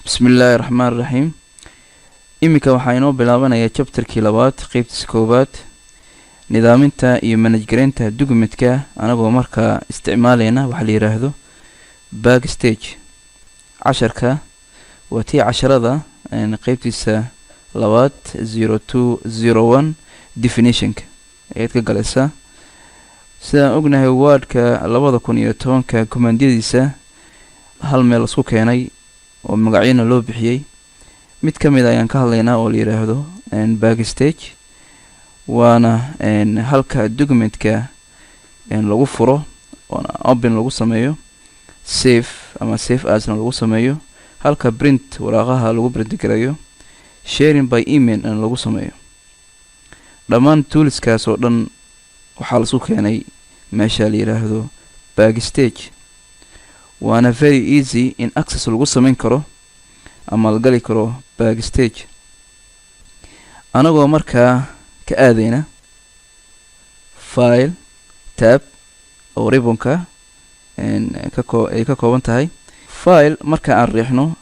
bismillaahi raxmaan raxiim. Iminka waxaa inoo bilaabanayaa chapterkii labaad qeybtiisa koowaad nidaaminta iyo manajgareynta dukumentka anagoo markaa isticmaaleyna waxa la yiraahdo backstage. casharka waa tii casharada qeybtiisa labaad 0201 definitionka ayaad ka galaysaa. sidaan ognahay wordka 2010 commandadiisa hal meel isku keenay oo magacyana loo bixiyay. mid kamid ayaan ka hadlaynaa oo la yiraahdo backstage, waana halka documentka lagu furo oo open lagu sameeyo, save ama save asna lagu sameeyo, halka print waraaqaha lagu print gareeyo, sharing by email lagu sameeyo. dhammaan toolskaas oo dhan waxaa la isku keenay meesha la yiraahdo backstage. waana very easy in access lagu sameyn karo ama la gali karo backstage anagoo markaa ka aadayna file tab oo ribbonka ay ka kooban tahay. file marka aan riixno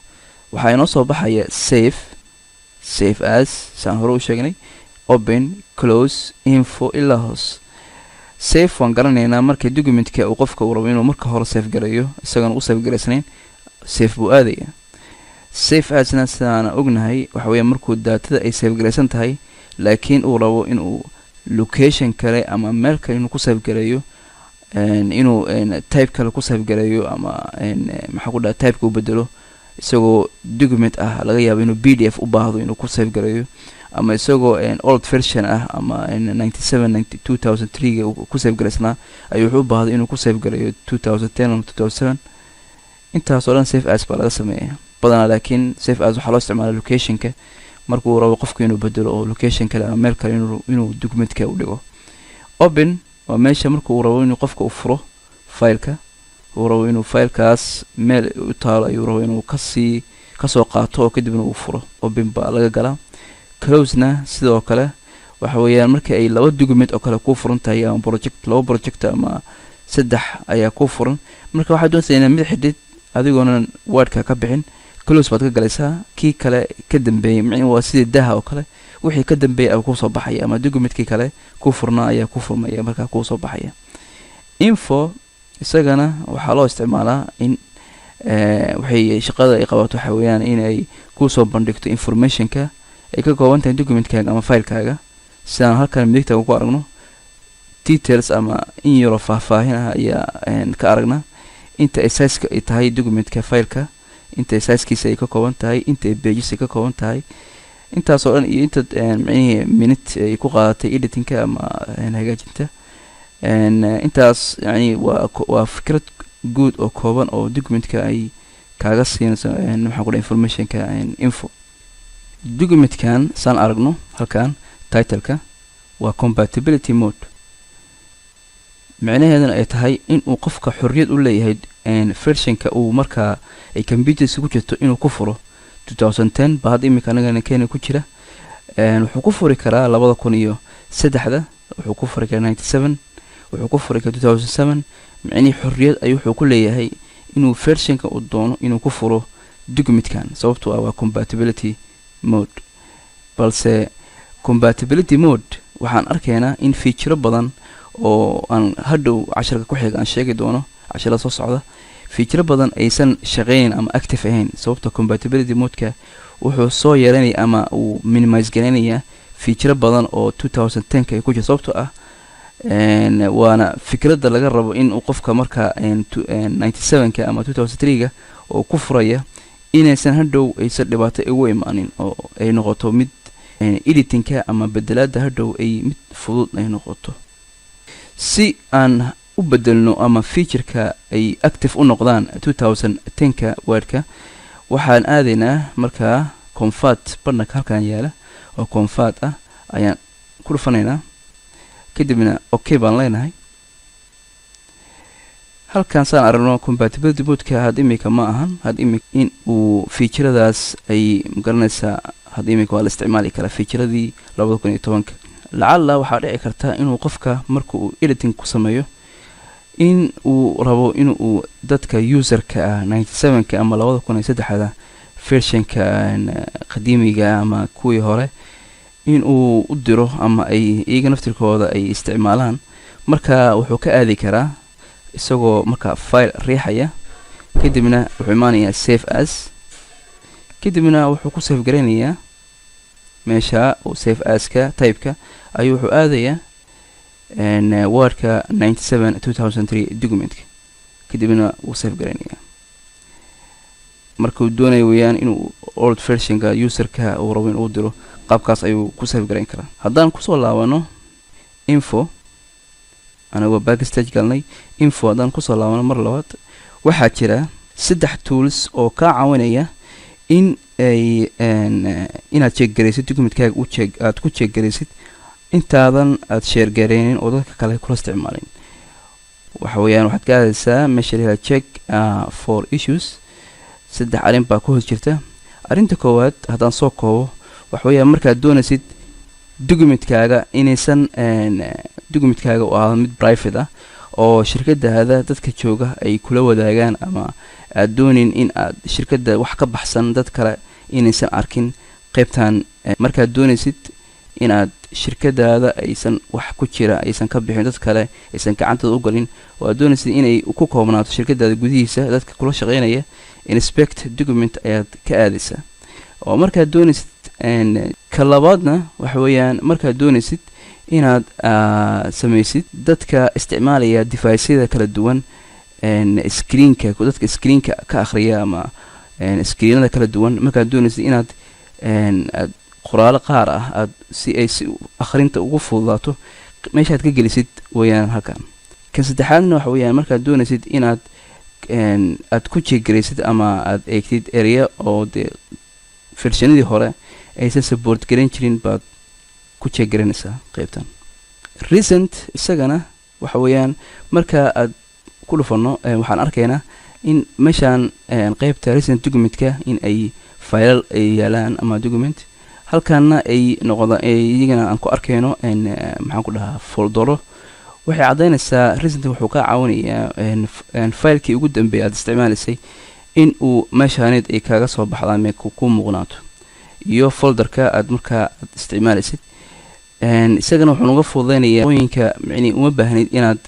waxaa inoo soo baxaya save as saan hore u sheegnay, open, close, info ilaa hoos. save waan garanaynaa markii documentka uu qofka uu rabo inuu marka hore save gareeyo isagana u save gareysnayn save buu aadaya. save asna sidaan ognahay waxa weeye markuu daatada ay save gareysan tahay laakiin uu rabo inuu location kale ama meel kale inuu ku save gareeyo, inuu type kale ku save gareeyo ama maxaa ku dhaca type ku bedelo isagoo document ah laga yaabo inuu pdf u baahdo inuu ku save gareeyo, ama isagoo old version ah ama 2003 ku save gareysnaa ayuu wuxuu u baahday inuu ku save gareeyo 2010 ama 2007. intaas oo dhan save as baa laga sameeyaa badanaa, laakiin save as waxaa loo isticmaalaa locationka markuu rabo qofku inuu bedelo oo location kale ama meel kale inuu documentka u dhigo. open waa meesha markuu rabo inuu qofka u furo fileka, uu rabo inuu filekaas meel u taalo ayuu rabo inuu kasoo qaato oo kadibna uu furo. open baa laga galaa. closena sidoo kale waxa weeyaan markii ay laba document oo kale ku furan tahay ama laba project ama saddex ayaa ku furan, marka waxaad doonaysaa inaad mid xidid adigoona wordka ka bixin, close baad ka galaysaa. kii kale ka dambeeyay macnaheedu waa sidii daha oo kale, wixii ka dambeeyay ayaa ku soo baxaya ama documentkii kale ku furnaa ayaa ku furmaya markaa ku soo baxaya. info isagana waxaa loo isticmaalaa in waxay shaqada ay qabato waxa weeyaan in ay ku soo bandhigto informationka ay ka kooban tahay documentkaaga ama filekaaga. sidaan halkan midigta ku aragno details ama in yaro faahfaahin ah ayaa ka aragna inta ay size ay tahay documentka fileka, inta size-kiisa ay ka kooban tahay, inta pages ay ka kooban tahay, intaas oo dhan iyo inta macnaheedu minute ay ku qaadatay editingka ama hagaajinta. intaas yani waa fikrad guud oo kooban oo documentka ay kaaga siinayso maxaa ku dhahay informationka info. documentkan saan aragno halkan titleka waa compatibility mode, macnaheeduna ay tahay in uu qofka xorriyad u leeyahay versionka uu markaa ay computerska ku jirto inuu ku furo 2010 ba hadda imika anagana keena ku jira. wuxuu ku furi karaa 2003, wuxuu ku furi karaa 97, wuxuu ku furi karaa 2007. macnaheedu xorriyad ayuu wuxuu ku leeyahay inuu versionka uu doono inuu ku furo documentkan sababtoo ah waa compatibility mode. balse compatibility mode waxaan arkaynaa in feature badan oo aan hadhow casharka ku xiga aan sheegi doono casharada soo socda, feature badan aysan shaqeynin ama active ahayn sababtoo compatibility modeka wuxuu soo yareynaya ama uu minimize gareynaya feature badan oo 2010 ay ku jira sababtoo ah waana fikradda laga rabo in uu qofka marka 97 ama 2003 oo ku furaya inaysan hadhow aysan dhibaato ugu imaanin oo ay noqoto mid editingka ama bedelaada hadhow ay mid fudud ay noqoto. si aan u bedelno ama featureka ay active u noqdaan 2010ka wordka waxaan aadaynaa markaa convert barnaka halkan yaala oo convert ah ayaan ku dhufanaynaa, kadibna okay baan leenahay. halkan saan aragno compatibility modeka had imika ma ahan, had imika in uu featuradaas ay magaranaysaa had imika waa la isticmaali karaa featuradii 2010. lacalla waxaa dhici karta inuu qofka marka uu editing ku sameeyo in uu rabo in uu dadka userka ah 97 ama 2003 versionka qadiimiga ama kuwii hore in uu u diro ama ay iyaga naftirkooda ay isticmaalaan marka wuxuu ka aadi karaa isagoo marka file riixaya kadibna wuxuu imaanayaa save as kadibna wuxuu ku save gareynayaa meesha uu save as-ka type-ka ayuu wuxuu aadayaa wordka 97/2003 documentka kadibna wuu save gareynayaa markuu doonayo weeyaan inuu old versionka userka uu rabo inuu diro qaabkaas ayuu ku save gareyn karaa haddaan kusoo laabano info anagoo backstage galnay info haddaan kusoo laabano mar labaad waxaa jira 3 tools oo kaa caawinaya in ay inaad check gareysid documentkaaga aad ku check gareysid intaadan aad share gareynin oo dadka kale kula isticmaalin waxa weeyaan waxaad ka aadaysaa meesha la check for issues 3 arrin baa ku hoos jirta arrinta koowaad haddaan soo koobo waxa weeyaan markaad doonaysid documentkaaga inaysan documentkaaga oo ah mid private ah oo shirkadaada dadka jooga ay kula wadaagaan ama aad doonin in aad shirkada wax ka baxsan dad kale inaysan arkin qaybtan markaad doonaysid in aad shirkadaada aysan wax ku jira aysan ka bixin dad kale aysan gacantooda u galin oo aad doonaysid inay ku koobnaato shirkadaada gudihiisa dadka kula shaqeynaya inspect document ayaad ka aadaysaa oo markaad doonaysid ka labaadna waxa weeyaan markaad doonaysid inaad samaysid dadka isticmaalaya device-yada kala duwan screenka dadka screenka ka akhriya ama screenada kala duwan markaad doonaysid inaad aad qoraalo qaar ah aad si ay akhrinta ugu fududaato meeshaad ka gelisid weeyaan halkan kan saddexaadna waxa weeyaan markaad doonaysid inaad aad ku jeegareysid ama aad eegtid area oo dee versionadii hore aysan support garan jirin baad ku jeegaranaysaa qaybtan recent isagana waxa weeyaan marka aad ku dhufano waxaan arkaynaa in meeshaan qaybta recent documentka in ay file ay yaalaan ama document halkaana ay noqdaan iyagana aan ku arkayno maxaan ku dhahaa foldero waxay cadeynaysaa recent wuxuu ka caawinayaa filekii ugu dambeeyay aad isticmaalaysay in uu meeshaaneed ay kaaga soo baxdaan mee ku muuqnaato iyo folderka aad markaa aad isticmaalaysid isagana wuxuu uga fududeynayaa ooyinka macni uma baahnid inaad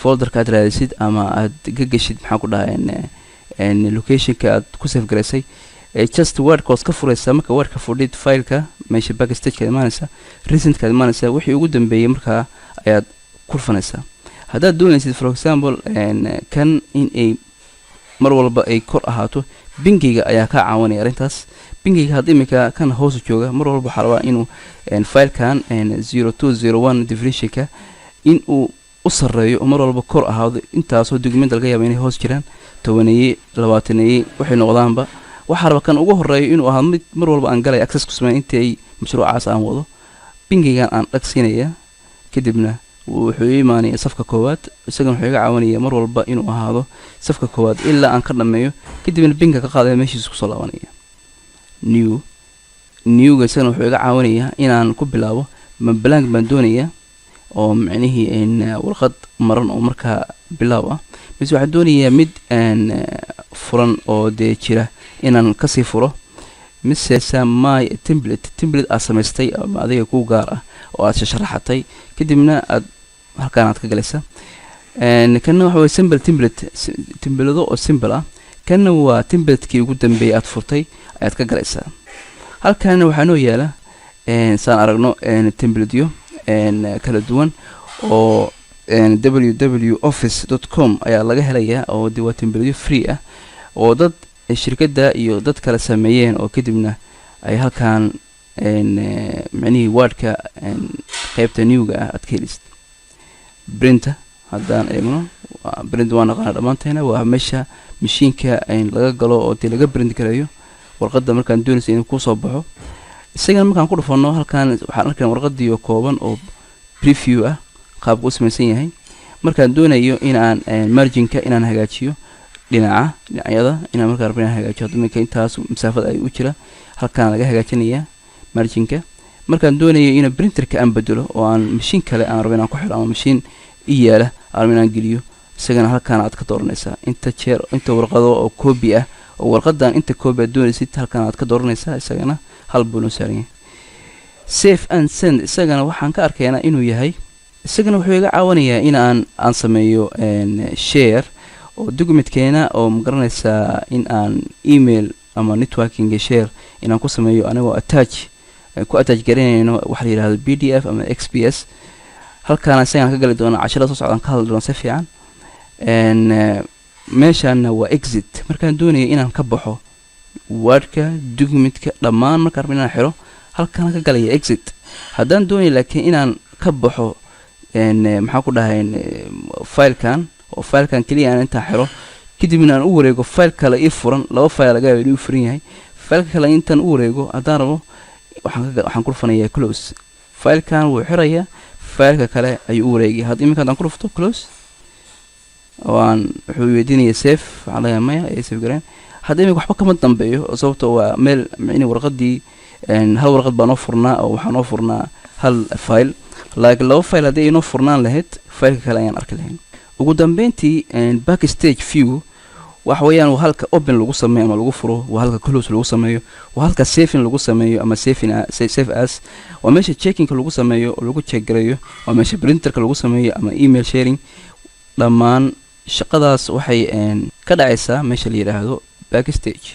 folderka aad raadisid ama aad ka gashid maxaan ku dhahaa locationka aad ku save garaysay just wordkoos ka furaysa marka wordka fudhid fileka meesha backstage ka imaanaysa recent ka imaanaysa wixii ugu dambeeyay markaa ayaad ku rufanaysaa haddaad doonaysid for example kan in ay mar walba ay kor ahaato bingiga ayaa ka caawinaya arrintaas bingiga hadda imika kan hoos jooga mar walba waxaa rabaa inuu filekan 0201 definitionka in uu u sareeyo mar walba kor ahaado intaasoo document laga yaabo inay hoos jiraan 10 20 waxay noqdaanba waxaa raba kan ugu horeeyo inuu ahaa mid mar walba aan galay access ku sameyn intii mashruucaas aan wado bingigan aan dhagsiinaya kadibna wuxuu iimaanaya safka koowaad isagana wuxuu iga caawinayaa mar walba inuu ahaado safka koowaad ilaa aan ka dhameeyo kadibna binga ka qaadaya meeshiisa ku soo laabanaya newga isagana wuxuu iga caawinayaa inaan ku bilaabo blank baan doonayaa oo macnihii warqad maran oo markaa bilaab ah mise waxaan doonayaa mid furan oo dee jira inaan kasii furo mise my template aad samaystay ama adiga ku gaar ah oo aad sharaxatay kadibna aad halkaan aad ka galaysa kana waxa way simple template oo simple ah kana waa templadekii ugu dambeeyay aad furtay ayaad ka galaysaa halkaana waxaa noo yaala saan aragno templateyo kala duwan oo www.office.com ayaa laga helayaa oo waa templateyo free ah oo dad shirkada iyo dad kala sameeyeen oo kadibna ay halkaan macnihii wordka qaybta newga ah aad ka helisid printer haddaan eegno print waa naqaana dhammaanteena waa meesha mashiinka laga galo oo dee laga print garayo warqadda markaan doonaysa inuu ku soo baxo isagana markaan ku dhufano halkaan waxaan arkaynaa warqadii oo kooban oo preview ah qaabku u samaysan yahay markaan doonayo in aan marginka inaan hagaajiyo dhinacyada inaan markaa rabno inaan hagaajiyo hadda intaas masaafada ay u jira halkaan laga hagaajinayaa marginka markaan doonayo in printerka aan bedelo oo aan mashiin kale aan rabo inaan ku xiro ama mashiin ii yaala aan inaan geliyo isagana halkaan aad ka dooranaysaa inta warqado oo copy ah oo warqadan inta koob aad doonaysid halkan aad ka dooranaysaa isagana hal buu noo saaran yahay save and send isagana waxaan ka arkaynaa inuu yahay isagana wuxuu iga caawinayaa in aan sameeyo share oo documentkeena oo magaranaysaa in aan email ama networking share inaan ku sameeyo anigoo attach garanayno waxa la yiraahdo PDF ama XPS halkaan isagana ka gali doona casharada soo socdaan ka hadli doona si fiican meeshaana waa exit markaan doonayo inaan ka baxo wordka documentka dhammaan markaan rabno inaan xiro halkaan ka galaya exit haddaan doonayo laakiin inaan ka baxo maxaa ku dhahay filekan oo filekan kaliya aan inta xiro kadibna aan u wareego file kale ii furan laba file laga yaabo inuu furan yahay file kale intaan u wareego haddaan rabo waxaan ku dhufanayaa close filekan wuu xirayaa file kale ayuu u wareegay hadda iminka haddaan ku dhufto close waan wuxuu weydiinayaa save waxaan leeyahay maya ee save gareen hadda iminka waxba kama dambeeyo sababtoo waa meel micni warqadii hal warqad baa noo furnaa oo waxaa noo furnaa hal file laakiin laba file haddii inoo furnaan lahayd fileka kale ayaan arki lahayn ugu dambeyntii backstage view waxa weeyaan waa halka open lagu sameeyo ama lagu furo waa halka close lagu sameeyo waa halka saving lagu sameeyo ama save as waa meesha checking lagu sameeyo oo lagu check gareeyo waa meesha printerka lagu sameeyo ama email sharing dhammaan shaqadaas waxay ka dhacaysaa meesha la yiraahdo backstage